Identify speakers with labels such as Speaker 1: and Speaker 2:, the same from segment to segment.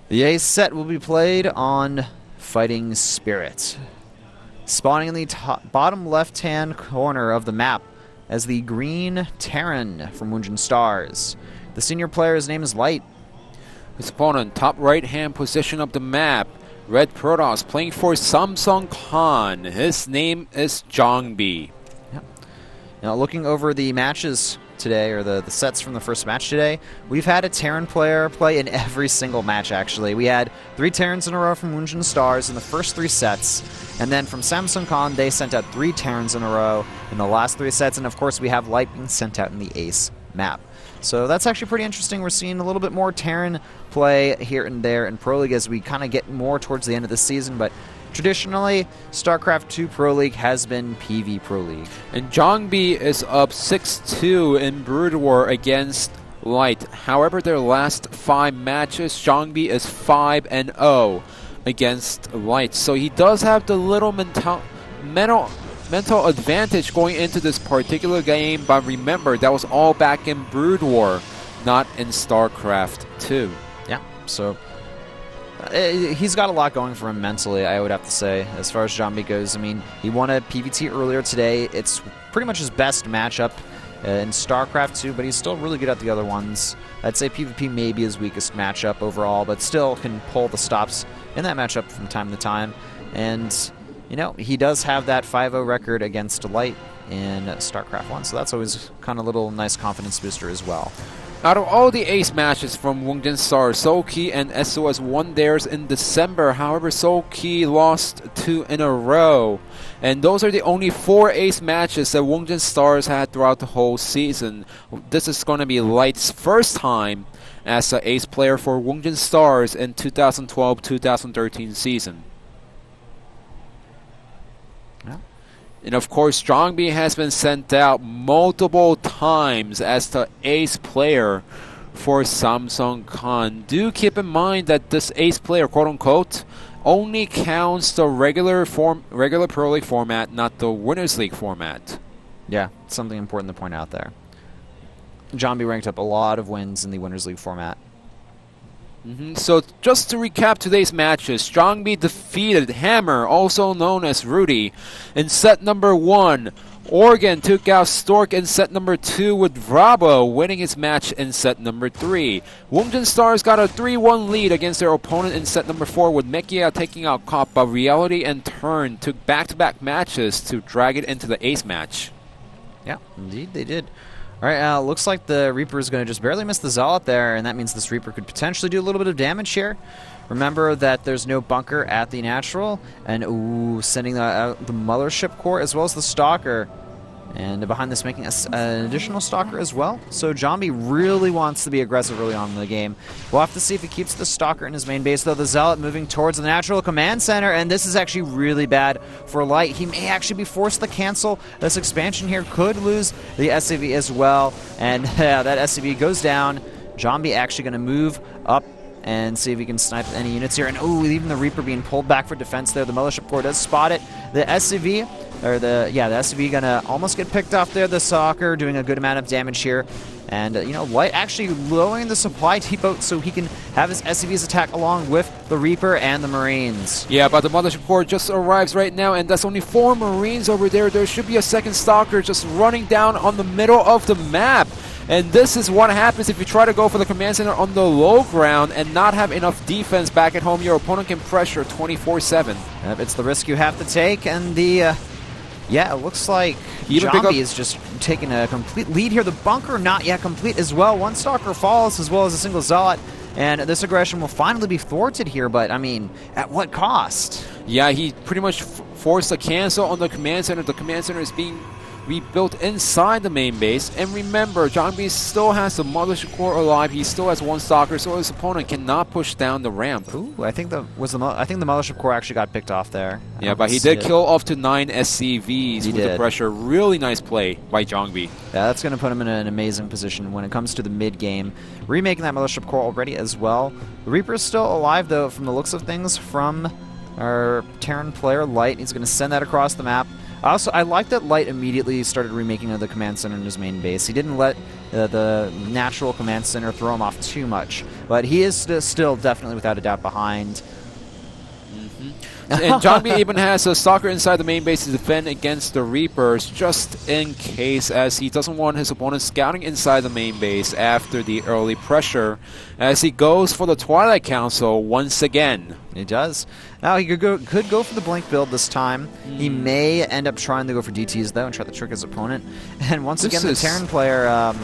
Speaker 1: The ace set will be played on Fighting Spirit. Spawning in the bottom left-hand corner of the map as the green Terran from WOONGJIN Stars. The senior player's name is Light.
Speaker 2: His opponent, top right-hand position of the map, Red Protoss, playing for Samsung Khan. His name is Jangbi.
Speaker 1: Yep. Now, looking over the matches today, or the sets from the first match today, we've had a Terran player play in every single match, actually. We had 3 Terrans in a row from WOONGJIN Stars in the first 3 sets, and then from Samsung Khan, they sent out 3 Terrans in a row in the last 3 sets, and of course we have Light being sent out in the ace map. So that's actually pretty interesting. We're seeing a little bit more Terran play here and there in Pro League as we kind of get more towards the end of the season, but traditionally, Starcraft2 Pro League has been PV Pro League.
Speaker 2: And Jangbi is up 6-2 in Brood War against Light. However, their last 5 matches, Jangbi is 5-0 against Light. So he does have the little mental advantage going into this particular game, but remember, that was all back in Brood War, not in Starcraft 2.
Speaker 1: Yeah, so he's got a lot going for him mentally, I would have to say, as far as Jangbi goes. I mean, he won a PVT earlier today. It's pretty much his best matchup in StarCraft 2, but he's still really good at the other ones. I'd say PvP may be his weakest matchup overall, but still can pull the stops in that matchup from time to time. And, you know, he does have that 5-0 record against Light in StarCraft 1, so that's always kind of a little nice confidence booster as well.
Speaker 2: Out of all the ace matches from WOONGJIN Stars, Seoul-Ki and SOS won theirs in December. However, Seoul-Ki lost 2 in a row. And those are the only 4 ace matches that WOONGJIN Stars had throughout the whole season. This is going to be Light's first time as an ace player for WOONGJIN Stars in 2012-2013 season. And of course, Jangbi has been sent out multiple times as the ace player for Samsung Khan. Do keep in mind that this ace player, quote-unquote, only counts the regular Pro League format, not the Winners League format.
Speaker 1: Yeah, something important to point out there. Jangbi ranked up a lot of wins in the Winners League format.
Speaker 2: So just to recap today's matches, Jangbi defeated Hammer, also known as Rudy, in set number 1. Oregon took out Stork in set number 2 with Bravo, winning his match in set number 3. WOONGJIN Stars got a 3-1 lead against their opponent in set number 4 with Mekia taking out Cop, but Reality and Turn took back-to-back matches to drag it into the ace match.
Speaker 1: Yeah, indeed they did. Alright, looks like the Reaper is going to just barely miss the Zealot there, and that means this Reaper could potentially do a little bit of damage here. Remember that there's no bunker at the natural, and ooh, sending the Mothership Core as well as the Stalker. And behind this, making an additional Stalker as well. So Jangbi really wants to be aggressive early on in the game. We'll have to see if he keeps the Stalker in his main base, though. The Zealot moving towards the natural command center, and this is actually really bad for Light. He may actually be forced to cancel this expansion here. Could lose the SCV as well, and that SCV goes down. Jangbi actually going to move up and see if he can snipe any units here. And ooh, even the Reaper being pulled back for defense there. The Mothership Core does spot it. The SCV, or the SCV gonna almost get picked off there. The Stalker doing a good amount of damage here. And, you know, Light actually lowering the supply depot so he can have his SCVs attack along with the Reaper and the Marines.
Speaker 2: Yeah, but the Mothership Core just arrives right now, and that's only 4 Marines over there. There should be a second Stalker just running down on the middle of the map. And this is what happens if you try to go for the command center on the low ground and not have enough defense back at home. Your opponent can pressure 24/7.
Speaker 1: Yep, it's the risk you have to take, and the... yeah, it looks like Jangbi is just taking a complete lead here. The bunker not yet complete as well. 1 Stalker falls as well as a single Zealot. And this aggression will finally be thwarted here, but, I mean, at what cost?
Speaker 2: Yeah, he pretty much forced a cancel on the command center. The command center is being rebuilt inside the main base. And remember, Jangbi still has the Mothership Core alive. He still has 1 Stalker, so his opponent cannot push down the ramp.
Speaker 1: Ooh, I think the Mothership Core actually got picked off there.
Speaker 2: Yeah, but he did kill off to 9 SCVs with the pressure. Really nice play by Jangbi.
Speaker 1: Yeah, that's going to put him in an amazing position when it comes to the mid game. Remaking that Mothership Core already as well. The Reaper is still alive, though, from the looks of things, from our Terran player Light. He's going to send that across the map. Also, I like that Light immediately started remaking of the command center in his main base. He didn't let the natural command center throw him off too much, but he is still definitely without a doubt behind.
Speaker 2: And Jangbi even has a Stalker inside the main base to defend against the Reapers, just in case, as he doesn't want his opponent scouting inside the main base after the early pressure, as he goes for the Twilight Council once again.
Speaker 1: He does. Now, he could go for the Blink build this time. He may end up trying to go for DTs, though, and try to trick his opponent. And once again, the Terran player...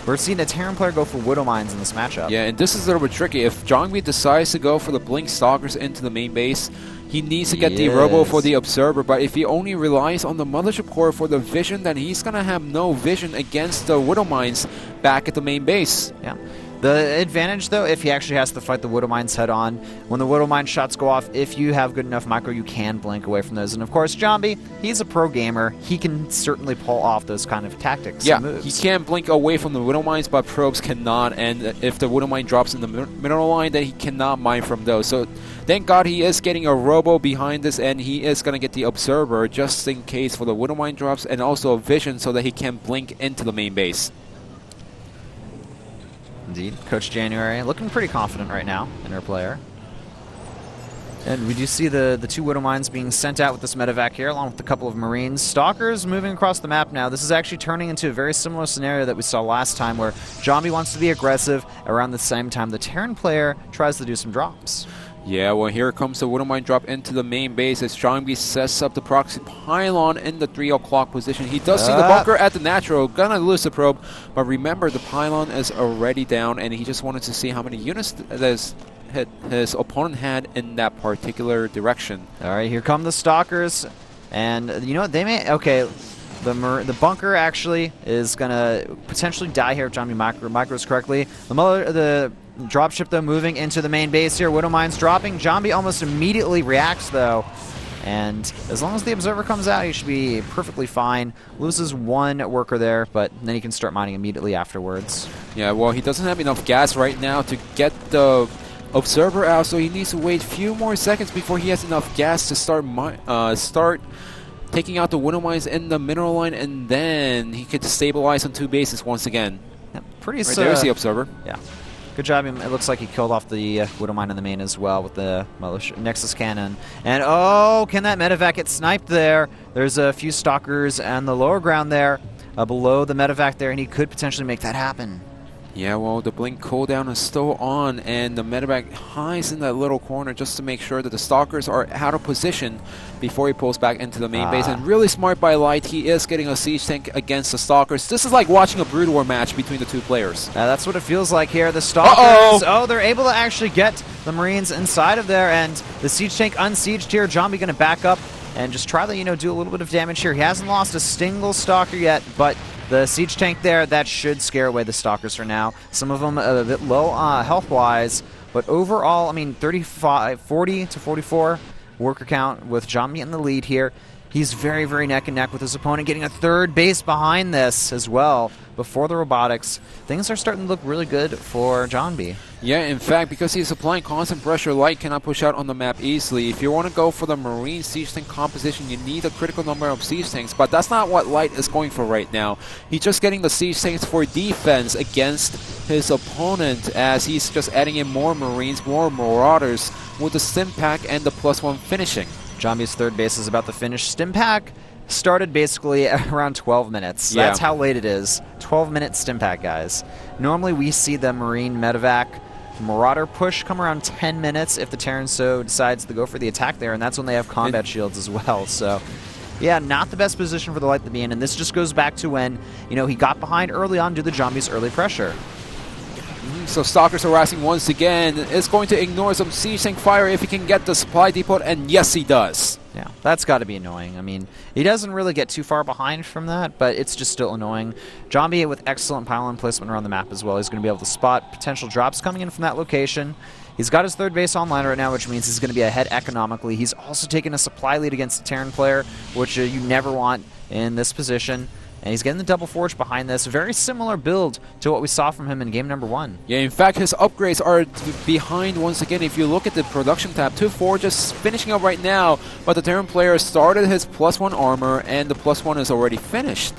Speaker 1: we're seeing a Terran player go for Widow Mines in this matchup.
Speaker 2: Yeah, and this is a little bit tricky. If Jangbi decides to go for the Blink Stalkers into the main base, he needs to get the Robo for the Observer, but if he only relies on the Mothership Core for the vision, then he's going to have no vision against the Widow Mines back at the main base.
Speaker 1: Yeah. The advantage, though, if he actually has to fight the Widow Mines head-on, when the Widow Mine shots go off, if you have good enough micro, you can blink away from those. And, of course, Jangbi, he's a pro gamer. He can certainly pull off those kind of tactics and moves.
Speaker 2: He can blink away from the Widow Mines, but probes cannot. And if the Widow Mine drops in the mineral line, then he cannot mine from those. So, thank God he is getting a Robo behind this, and he is going to get the Observer just in case for the Widow Mine drops, and also a vision so that he can blink into the main base.
Speaker 1: Indeed. Coach January looking pretty confident right now in her player. And we do see the two Widow Mines being sent out with this medevac here, along with a couple of Marines. Stalkers moving across the map now. This is actually turning into a very similar scenario that we saw last time, where Jangbi wants to be aggressive. Around the same time, the Terran player tries to do some drops.
Speaker 2: Yeah, well, here comes the Widow Mine drop into the main base as Jangbi sets up the proxy pylon in the 3 o'clock position. He does see the bunker at the natural, gonna lose the probe, but remember, the pylon is already down, and he just wanted to see how many units his opponent had in that particular direction.
Speaker 1: All right, here come the Stalkers, and you know what, they may... Okay, the bunker actually is gonna potentially die here if Jangbi micros correctly. The dropship, though, moving into the main base here. Widow Mine's dropping. Jangbi almost immediately reacts, though. And as long as the Observer comes out, he should be perfectly fine. Loses one worker there, but then he can start mining immediately afterwards.
Speaker 2: Yeah, well, he doesn't have enough gas right now to get the Observer out, so he needs to wait a few more seconds before he has enough gas to start taking out the Widow Mines in the mineral line, and then he could stabilize on 2 bases once again.
Speaker 1: Yeah, pretty
Speaker 2: right, there's the Observer.
Speaker 1: Yeah. Good job. It looks like he killed off the Widow Mine in the main as well with the Nexus Cannon. And, oh, can that medevac get sniped there? There's a few Stalkers on the lower ground there, below the medevac there, and he could potentially make that happen.
Speaker 2: Yeah, well, the blink cooldown is still on, and the medevac hides in that little corner just to make sure that the Stalkers are out of position before he pulls back into the main base. And really smart by Light, he is getting a siege tank against the Stalkers. This is like watching a Brood War match between the two players.
Speaker 1: That's what it feels like here. The Stalkers, they're able to actually get the Marines inside of there, and the siege tank unsieged here. Jangbi going to back up and just try to, do a little bit of damage here. He hasn't lost a single Stalker yet, but the siege tank there, that should scare away the Stalkers for now. Some of them a bit low health-wise, but overall, I mean, 40 to 44 worker count with Jangbi in the lead here. He's very, very neck and neck with his opponent, getting a third base behind this as well before the robotics. Things are starting to look really good for Jangbi.
Speaker 2: Yeah, in fact, because he's applying constant pressure, Light cannot push out on the map easily. If you want to go for the Marine siege tank composition, you need a critical number of siege tanks, but that's not what Light is going for right now. He's just getting the siege tanks for defense against his opponent, as he's just adding in more Marines, more Marauders, with the stim pack and the +1 finishing. Jangbi's
Speaker 1: third base is about to finish. Stim pack started basically around 12 minutes. Yeah. That's how late it is. 12-minute stim pack, guys. Normally we see the Marine medevac Marauder push come around 10 minutes if the Terran so decides to go for the attack there, and that's when they have combat shields as well. So, yeah, not the best position for the Light to be in, and this just goes back to when, he got behind early on due to Jangbi's early pressure.
Speaker 2: So Stalkers harassing once again. Is going to ignore some siege tank fire if he can get the supply depot, and yes, he does.
Speaker 1: Yeah, that's got to be annoying. I mean, he doesn't really get too far behind from that, but it's just still annoying. Jangbi with excellent pylon placement around the map as well. He's going to be able to spot potential drops coming in from that location. He's got his third base online right now, which means he's going to be ahead economically. He's also taking a supply lead against the Terran player, which you never want in this position. and he's getting the double forge behind this. Very similar build to what we saw from him in game number 1.
Speaker 2: Yeah, in fact, his upgrades are behind once again. If you look at the production tab, 2 forges finishing up right now, but the Terran player started his +1 armor, and the +1 is already finished.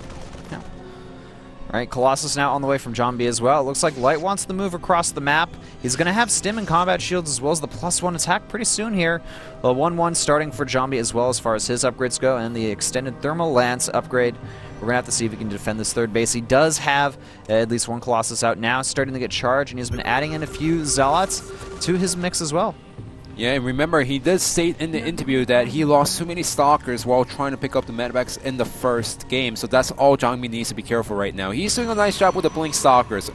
Speaker 1: Right, Colossus now on the way from Jangbi as well. It looks like Light wants to move across the map. He's going to have stim and combat shields as well as the +1 attack pretty soon here. The 1-1 starting for Jangbi as well as far as his upgrades go, and the extended thermal lance upgrade. We're going to have to see if he can defend this third base. He does have at least 1 Colossus out now, starting to get charged, and he's been adding in a few Zealots to his mix as well.
Speaker 2: Yeah, and remember, he did state in the interview that he lost too many Stalkers while trying to pick up the Medivacs in the first game. So that's all Jangbi needs to be careful right now. He's doing a nice job with the Blink Stalkers,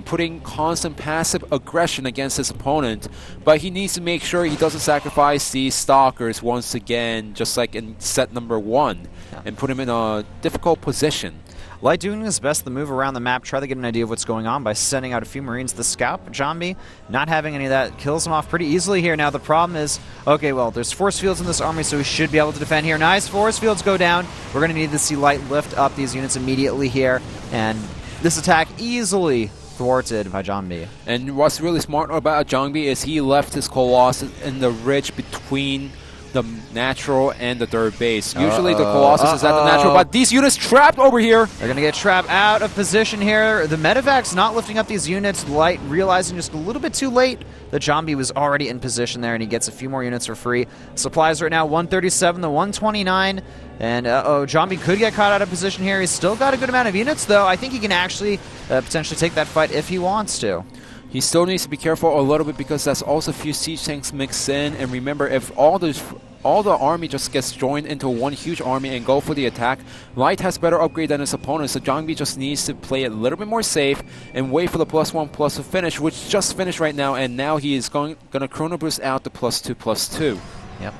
Speaker 2: putting constant passive aggression against his opponent. But he needs to make sure he doesn't sacrifice these Stalkers once again, just like in set number 1, and put him in a difficult position.
Speaker 1: Light doing his best to move around the map, try to get an idea of what's going on by sending out a few Marines to scout. Jangbi, not having any of that, kills him off pretty easily here. Now the problem is, okay, well, there's force fields in this army, so we should be able to defend here. Nice, force fields go down. We're going to need to see Light lift up these units immediately here, and this attack easily thwarted by Jangbi.
Speaker 2: And what's really smart about Jangbi is he left his Colossus in the ridge between the natural and the third base. Usually the Colossus is at the natural, but these units trapped over here.
Speaker 1: They're going to get trapped out of position here. The Medivac's not lifting up these units. Light realizing just a little bit too late that Jangbi was already in position there, and he gets a few more units for free. Supplies right now, 137 to 129. And Jangbi could get caught out of position here. He's still got a good amount of units, though. I think he can actually potentially take that fight if he wants to.
Speaker 2: He still needs to be careful a little bit because that's also a few siege tanks mixed in. And remember, if all the army just gets joined into one huge army and go for the attack, Light has better upgrade than his opponent, so Jangbi just needs to play it a little bit more safe and wait for the +1/+2 finish, which just finished right now, and now he is going to Chrono Boost out the +2/+2.
Speaker 1: Yep.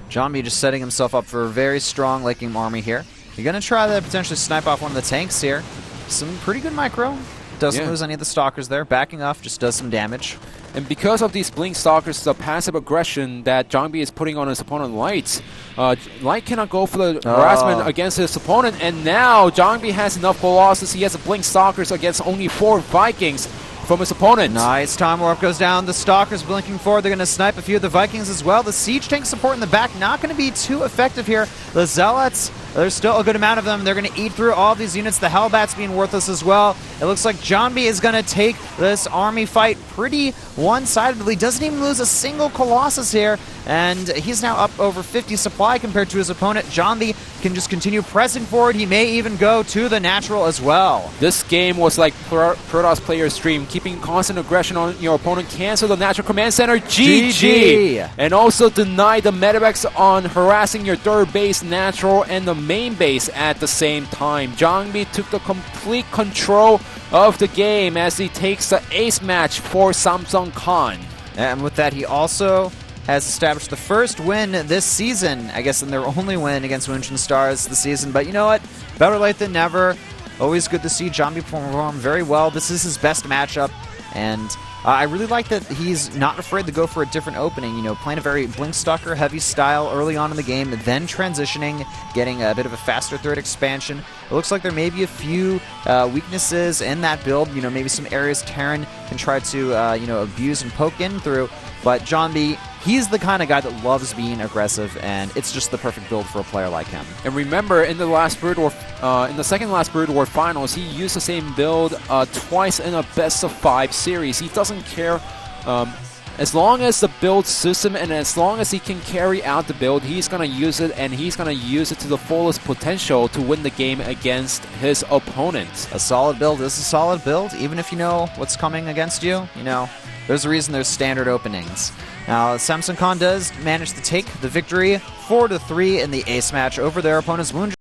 Speaker 1: Jangbi just setting himself up for a very strong late game army here. You're going to try to potentially snipe off one of the tanks here. Some pretty good micro. Doesn't lose any of the Stalkers there. Backing off just does some damage.
Speaker 2: And because of these Blink Stalkers, the passive aggression that Jangbi is putting on his opponent Light, Light cannot go for the harassment against his opponent, and now Jangbi has enough Colossus. He has a Blink Stalkers against only 4 Vikings from his opponent. Nice.
Speaker 1: Time Warp goes down. The Stalkers blinking forward. They're going to snipe a few of the Vikings as well. The Siege Tank support in the back not going to be too effective here. The Zealots, there's still a good amount of them. They're going to eat through all these units. The Hellbats being worthless as well. It looks like Jangbi is going to take this army fight pretty one-sidedly. Doesn't even lose a single Colossus here. And he's now up over 50 supply compared to his opponent. Jangbi can just continue pressing forward. He may even go to the natural as well.
Speaker 2: This game was like Protoss Player's dream. Keeping constant aggression on your opponent. Cancel the natural command center. GG! And also deny the Medivacs on harassing your third base natural and the main base at the same time. Jangbi took the complete control of the game as he takes the ace match for Samsung Khan.
Speaker 1: And with that, he also has established the first win this season. I guess in their only win against WOONGJIN Stars this season. But you know what? Better late than never. Always good to see Jangbi perform very well. This is his best matchup. And I really like that he's not afraid to go for a different opening, you know, playing a very Blink Stalker heavy style early on in the game, then transitioning, getting a bit of a faster third expansion. It looks like there may be a few weaknesses in that build, you know, maybe some areas Terran can try to, you know, abuse and poke in through, but Jangbi, he's the kind of guy that loves being aggressive, and it's just the perfect build for a player like him.
Speaker 2: And remember, in the last Brood War, in the second last Brood War finals, he used the same build twice in a best-of-5 series. He doesn't care. As long as the build suits him and as long as he can carry out the build, he's going to use it, and he's going to use it to the fullest potential to win the game against his opponent.
Speaker 1: A solid build is a solid build, even if you know what's coming against you. You know, there's a reason there's standard openings. Now, Samsung Khan does manage to take the victory 4-3 in the ace match over their opponents WOONGJIN.